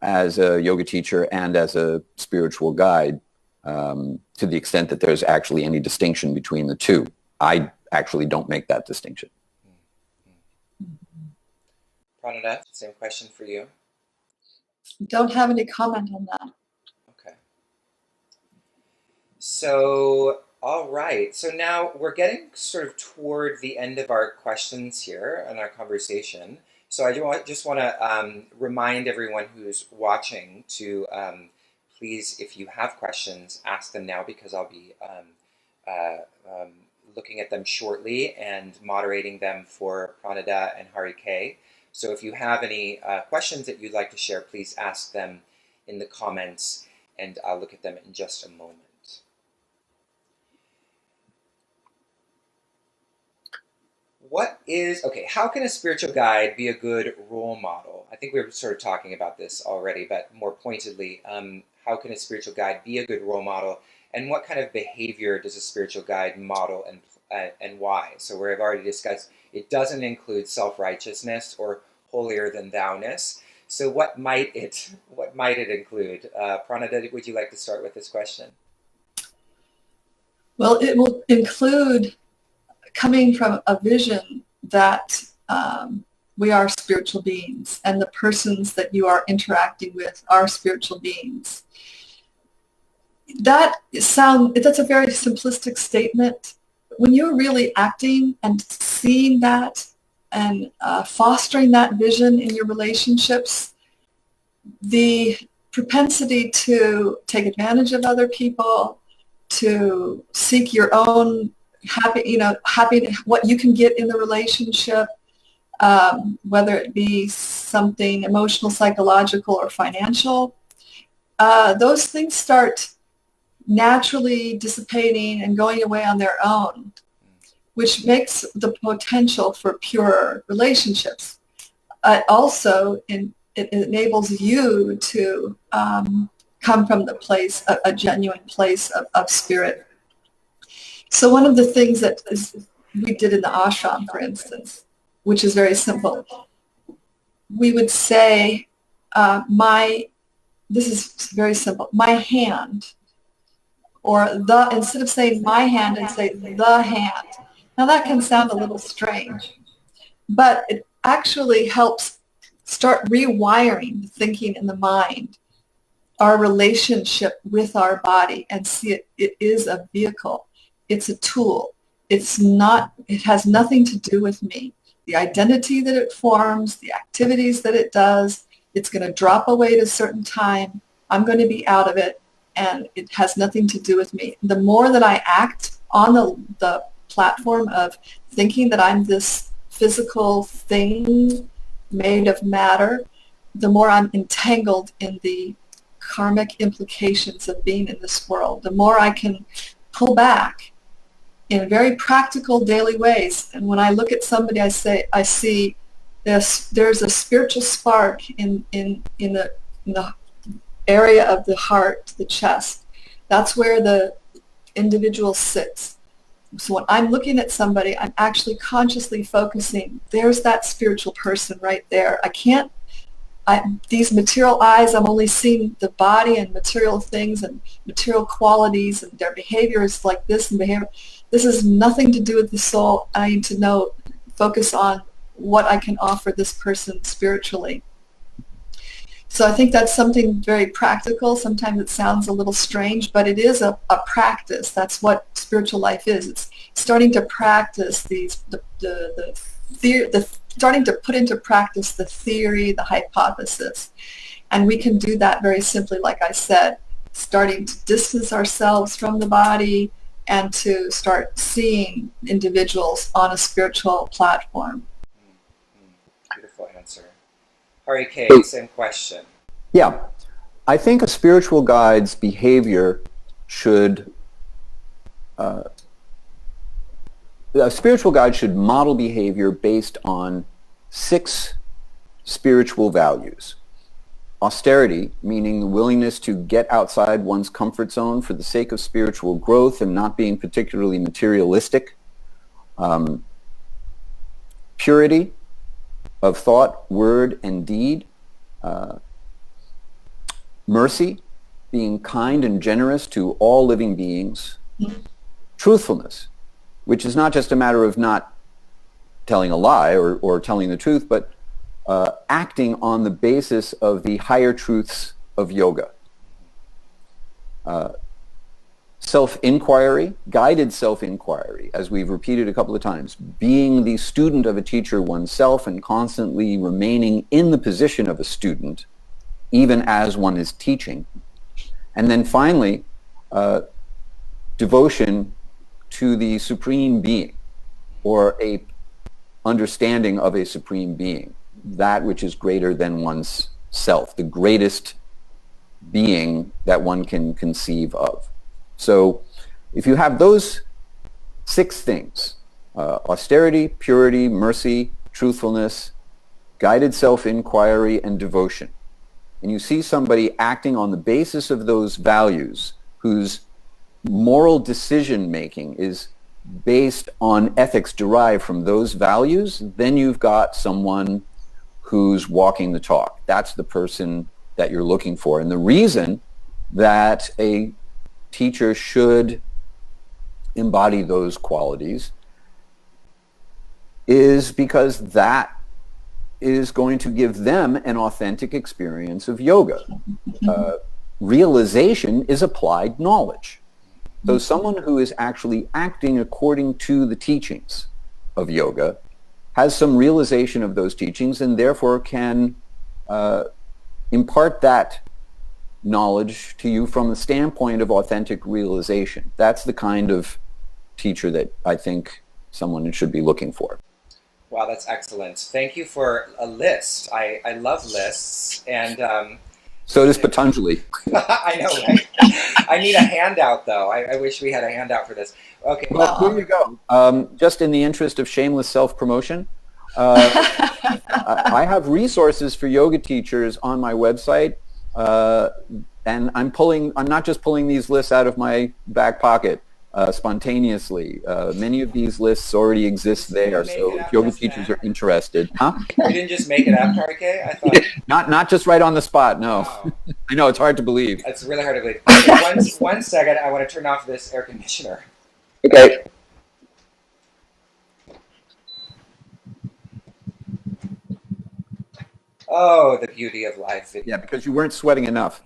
as a yoga teacher and as a spiritual guide, to the extent that there's actually any distinction between the two. I actually don't make that distinction. Pranada, same question for you. Don't have any comment on that. Okay. So, all right. So now we're getting sort of toward the end of our questions here and our conversation. So I just want to remind everyone who's watching to please, if you have questions, ask them now, because I'll be looking at them shortly and moderating them for Pranada and Hari-K. So if you have any questions that you'd like to share, please ask them in the comments, and I'll look at them in just a moment. How can a spiritual guide be a good role model? I think we were sort of talking about this already, but more pointedly, how can a spiritual guide be a good role model? And what kind of behavior does a spiritual guide model, and why? So we've already discussed it doesn't include self-righteousness or holier-than-thou Ness. So what might it include? Pranada, would you like to start with this question? Well, it will include coming from a vision that we are spiritual beings, and the persons that you are interacting with are spiritual beings. That's a very simplistic statement. When you're really acting and seeing that and fostering that vision in your relationships, the propensity to take advantage of other people, to seek your own happy, what you can get in the relationship, whether it be something emotional, psychological, or financial, those things start naturally dissipating and going away on their own, which makes the potential for pure relationships. also it enables you to come from the place, a genuine place of spirit. So one of the things that we did in the ashram, for instance, which is very simple, we would say, this is very simple, my hand, or instead of saying my hand, and say the hand. Now that can sound a little strange, but it actually helps start rewiring the thinking in the mind, our relationship with our body, and see it is a vehicle. It's a tool. It has nothing to do with me. The identity that it forms, the activities that it does, it's going to drop away at a certain time. I'm going to be out of it, and it has nothing to do with me. The more that I act on the platform of thinking that I'm this physical thing made of matter, the more I'm entangled in the karmic implications of being in this world, the more I can pull back in very practical daily ways. And when I look at somebody, I see there's a spiritual spark in the area of the heart, the chest. That's where the individual sits. So when I'm looking at somebody, I'm actually consciously focusing, there's that spiritual person right there. These material eyes, I'm only seeing the body and material things and material qualities, and their behavior is like this and behavior. This has nothing to do with the soul. I need to focus on what I can offer this person spiritually. So I think that's something very practical. Sometimes it sounds a little strange, but it is a practice. That's what spiritual life is. It's starting to practice starting to put into practice the theory, the hypothesis. And we can do that very simply, like I said, starting to distance ourselves from the body and to start seeing individuals on a spiritual platform. Beautiful answer. Hari K, same question. Yeah. I think a spiritual guide's behavior should a spiritual guide should model behavior based on 6 spiritual values. Austerity, meaning the willingness to get outside one's comfort zone for the sake of spiritual growth and not being particularly materialistic. Purity of thought, word, and deed. Mercy, being kind and generous to all living beings. Truthfulness, which is not just a matter of not telling a lie or telling the truth, but acting on the basis of the higher truths of yoga. Self-inquiry, guided self-inquiry, as we've repeated a couple of times, being the student of a teacher oneself and constantly remaining in the position of a student, even as one is teaching. And then finally, devotion to the Supreme Being, or a understanding of a Supreme Being, that which is greater than one's self, the greatest being that one can conceive of. So if you have those 6 things, austerity, purity, mercy, truthfulness, guided self-inquiry, and devotion, and you see somebody acting on the basis of those values, whose moral decision-making is based on ethics derived from those values, then you've got someone who's walking the talk. That's the person that you're looking for. And the reason that a teacher should embody those qualities is because that is going to give them an authentic experience of yoga. Realization is applied knowledge. So someone who is actually acting according to the teachings of yoga has some realization of those teachings and therefore can impart that knowledge to you from the standpoint of authentic realization. That's the kind of teacher that I think someone should be looking for. Wow, that's excellent. Thank you for a list. I love lists, and so does Patanjali. I know, right? I need a handout, though. I wish we had a handout for this. Okay. Well, here you go. Just in the interest of shameless self-promotion, I have resources for yoga teachers on my website, and I'm not just pulling these lists out of my back pocket spontaneously. Many of these lists already exist there, so if yoga teachers are interested. Huh? You didn't just make it up, Hari-K? I thought... Not just right on the spot, no. Wow. I know, it's hard to believe. It's really hard to believe. Okay, one second, I want to turn off this air conditioner. Okay. Oh, the beauty of life. Yeah, because you weren't sweating enough.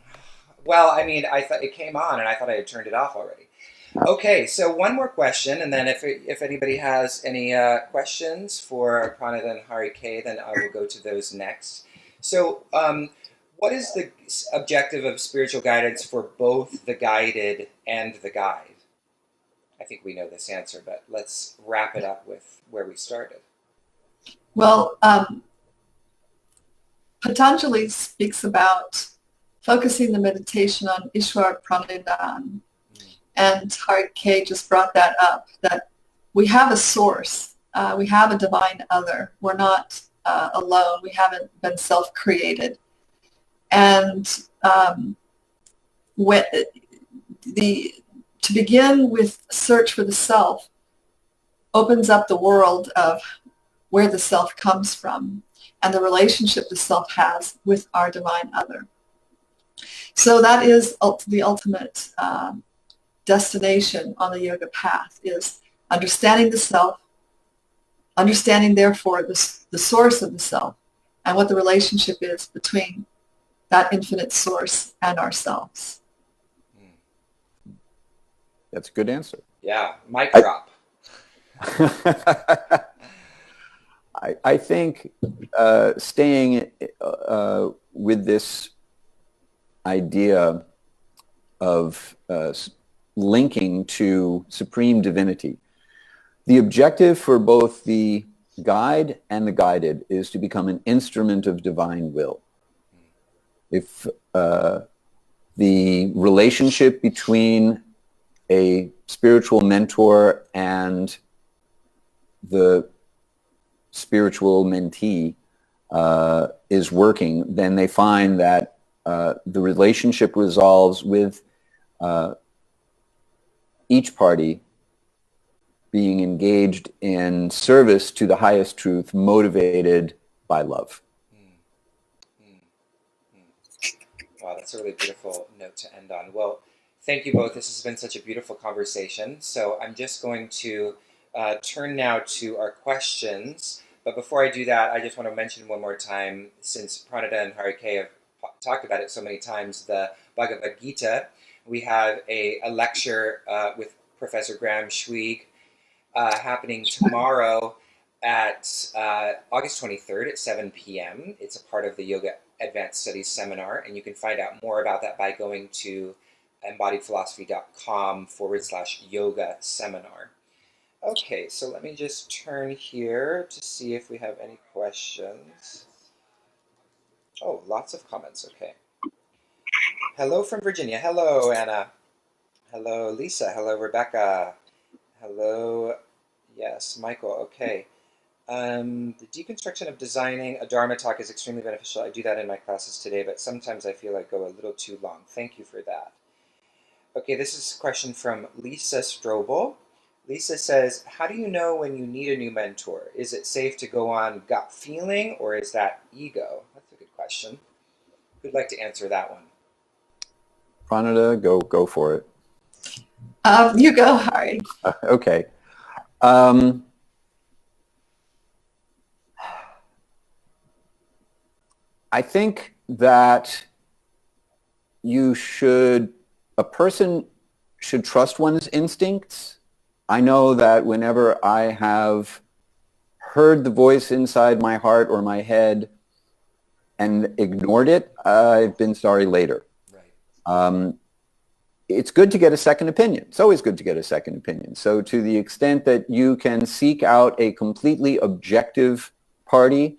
Well, I mean, I thought it came on, and I thought I had turned it off already. Okay, so one more question, and then if anybody has any questions for Pranada and Hari-K, then I will go to those next. So, what is the objective of spiritual guidance for both the guided and the guide? I think we know this answer, but let's wrap it up with where we started. Well, Patanjali speaks about focusing the meditation on Ishwar Pranidhan. And Hari-K just brought that up, that we have a source. We have a divine other. We're not alone. We haven't been self-created. And to begin with search for the self opens up the world of where the self comes from and the relationship the self has with our divine other. So that is the ultimate destination on the yoga path, is understanding the self, understanding therefore the source of the self and what the relationship is between that infinite source and ourselves. That's a good answer. Yeah, mic drop. I think staying with this idea of linking to supreme divinity, the objective for both the guide and the guided is to become an instrument of divine will. If the relationship between a spiritual mentor and the spiritual mentee is working, then they find that the relationship resolves with each party being engaged in service to the highest truth, motivated by love. Wow, that's a really beautiful note to end on. Well, thank you both. This has been such a beautiful conversation. So I'm just going to turn now to our questions. But before I do that, I just want to mention one more time, since Pranada and Hari-K have talked about it so many times, the Bhagavad Gita. We have a lecture with Professor Graham Schweig happening tomorrow at August 23rd at 7 p.m. It's a part of the Yoga Advanced Studies seminar, and you can find out more about that by going to embodiedphilosophy.com/yoga seminar. Okay, so let me just turn here to see if we have any questions. Oh, lots of comments, okay. Hello from Virginia. Hello, Anna. Hello, Lisa. Hello, Rebecca. Hello, yes, Michael, okay. The deconstruction of designing a Dharma talk is extremely beneficial. I do that in my classes today, but sometimes I feel I go a little too long. Thank you for that. Okay, this is a question from Lisa Strobel. Lisa says, how do you know when you need a new mentor? Is it safe to go on gut feeling, or is that ego? That's a good question. Who'd like to answer that one? Pranada, go for it. You go, Hari. Okay. I think that a person should trust one's instincts. I know that whenever I have heard the voice inside my heart or my head and ignored it, I've been sorry later. Right. It's good to get a second opinion. It's always good to get a second opinion. So to the extent that you can seek out a completely objective party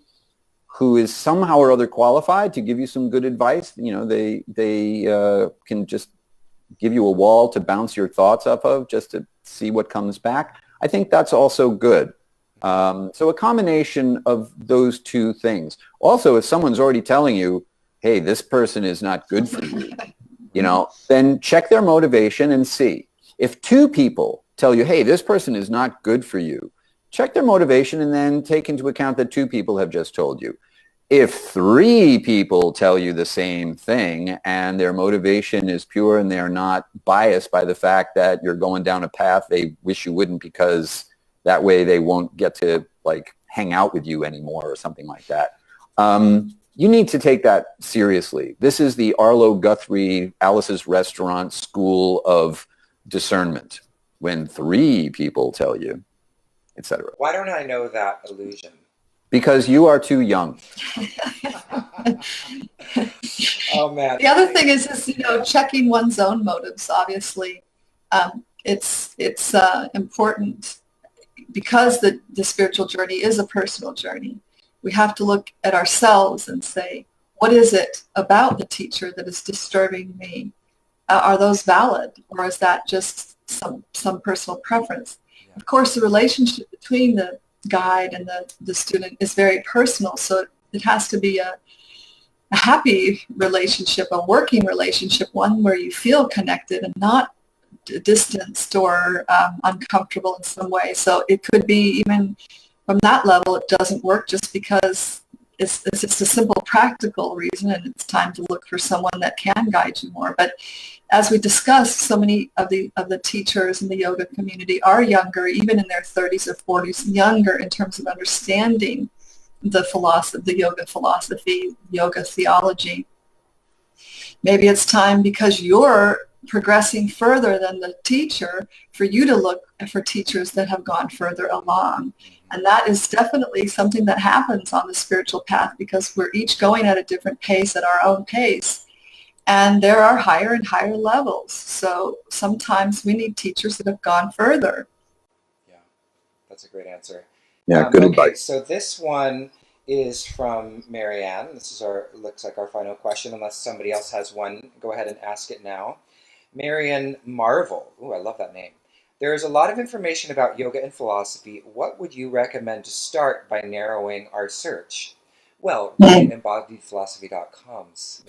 who is somehow or other qualified to give you some good advice, they can just give you a wall to bounce your thoughts off of just to see what comes back. I think that's also good. So a combination of those two things. Also, if someone's already telling you, hey, this person is not good for you, then check their motivation and see. If two people tell you, hey, this person is not good for you, check their motivation and then take into account that two people have just told you. If three people tell you the same thing and their motivation is pure and they're not biased by the fact that you're going down a path they wish you wouldn't because that way they won't get to hang out with you anymore or something like that, you need to take that seriously. This is the Arlo Guthrie, Alice's Restaurant School of Discernment. When three people tell you, etc. Why don't I know that illusion? Because you are too young. Oh man. The other thing is checking one's own motives. Obviously, it's important because the spiritual journey is a personal journey. We have to look at ourselves and say, what is it about the teacher that is disturbing me? Are those valid, or is that just some personal preference? Yeah. Of course, the relationship between the guide and the student is very personal, so it has to be a happy relationship, a working relationship, one where you feel connected and not distanced or uncomfortable in some way. So it could be even from that level, it doesn't work just because it's just a simple practical reason, and it's time to look for someone that can guide you more. But as we discussed, so many of the teachers in the yoga community are younger, even in their 30s or 40s, younger in terms of understanding the yoga philosophy, yoga theology. Maybe it's time, because you're progressing further than the teacher, for you to look for teachers that have gone further along. And that is definitely something that happens on the spiritual path, because we're each going at a different pace, at our own pace. And there are higher and higher levels. So sometimes we need teachers that have gone further. Yeah, that's a great answer. Yeah, good advice. So this one is from Marianne. This is looks like our final question. Unless somebody else has one, go ahead and ask it now. Marianne Marvel. Ooh, I love that name. There is a lot of information about yoga and philosophy. What would you recommend to start by narrowing our search? Well, read embodiedphilosophy.com's.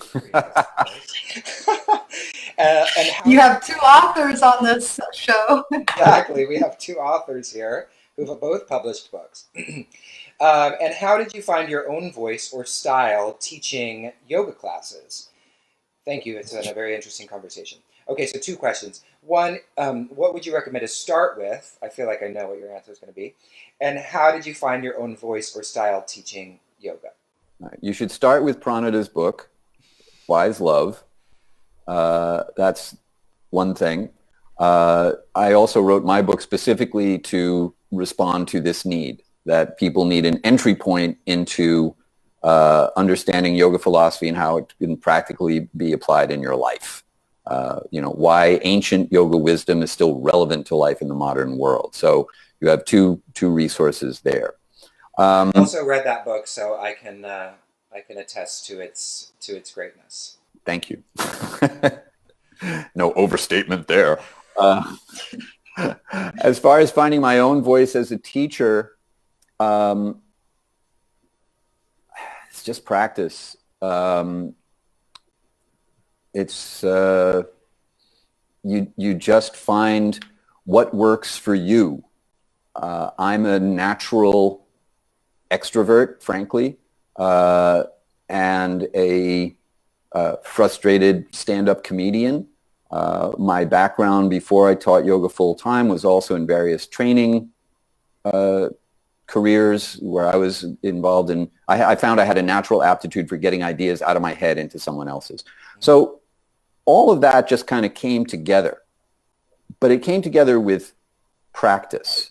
You have two authors on this show. Exactly. We have two authors here who have both published books. And how did you find your own voice or style teaching yoga classes? Thank you. It's been a very interesting conversation. Okay, so two questions. One, what would you recommend to start with? I feel like I know what your answer is going to be. And how did you find your own voice or style teaching yoga? You should start with Pranada's book, Wise Love. That's one thing. I also wrote my book specifically to respond to this need, that people need an entry point into understanding yoga philosophy and how it can practically be applied in your life. Why ancient yoga wisdom is still relevant to life in the modern world. So you have two resources there. I also read that book, so I can attest to its greatness. Thank you. No overstatement there. As far as finding my own voice as a teacher, it's just practice. It's you just find what works for you. I'm a natural extrovert, frankly, and a frustrated stand-up comedian. My background before I taught yoga full-time was also in various training careers where I was involved in. I found I had a natural aptitude for getting ideas out of my head into someone else's. So all of that just kind of came together. But it came together with practice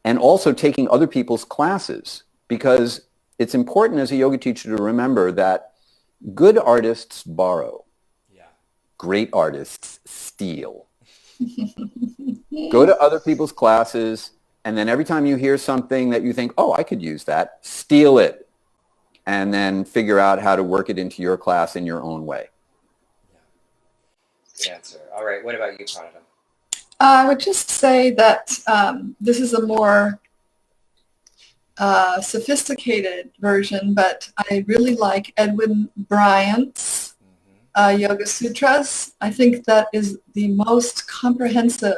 and also taking other people's classes, because it's important as a yoga teacher to remember that good artists borrow. Yeah. Great artists steal. Go to other people's classes, and then every time you hear something that you think, oh, I could use that, steal it, and then figure out how to work it into your class in your own way. Yeah. Good answer. All right. What about you, Pranada? I would just say that this is a more sophisticated version, but I really like Edwin Bryant's Yoga Sutras. I think that is the most comprehensive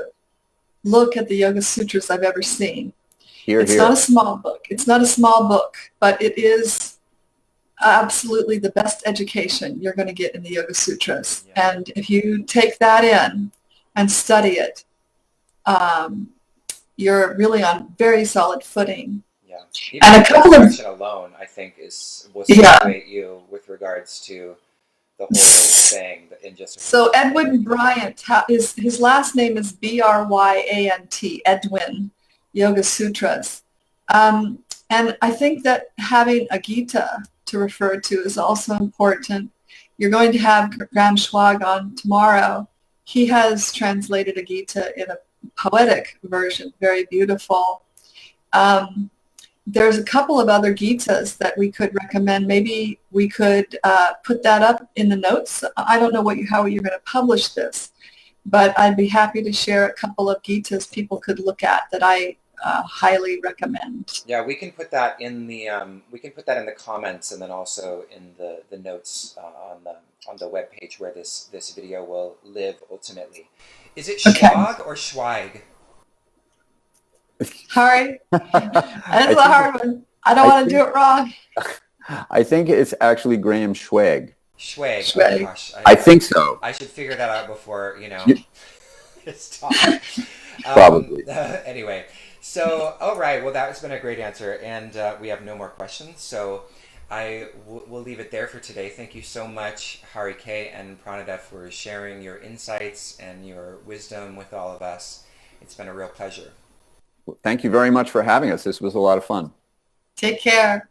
look at the Yoga Sutras I've ever seen. It's not a small book. It's not a small book, but it is absolutely the best education you're going to get in the Yoga Sutras. Yeah. And if you take that in and study it, you're really on very solid footing. Yeah. Even and a couple of alone, I think, will situate you with regards to the whole thing. In just so Edwin Bryant, his last name is Bryant, Edwin, Yoga Sutras. And I think that having a Gita to refer to is also important. You're going to have Graham Schwag on tomorrow. He has translated a Gita in a poetic version, very beautiful. There's a couple of other Gitas that we could recommend. Maybe we could put that up in the notes. I don't know how you're going to publish this, but I'd be happy to share a couple of Gitas people could look at that I highly recommend. Yeah, we can put that in the comments, and then also in the notes on the webpage where this video will live ultimately. Is it Schwag or Schweig? Hari, that's a hard one. I don't want to do it wrong. I think it's actually Graham Schwag. Schwag. Oh, gosh, I think so. I should figure that out before it's talk. Probably. Anyway, so all right. Well, that has been a great answer, and we have no more questions. So we'll leave it there for today. Thank you so much, Hari K and Pranada, for sharing your insights and your wisdom with all of us. It's been a real pleasure. Well, thank you very much for having us. This was a lot of fun. Take care.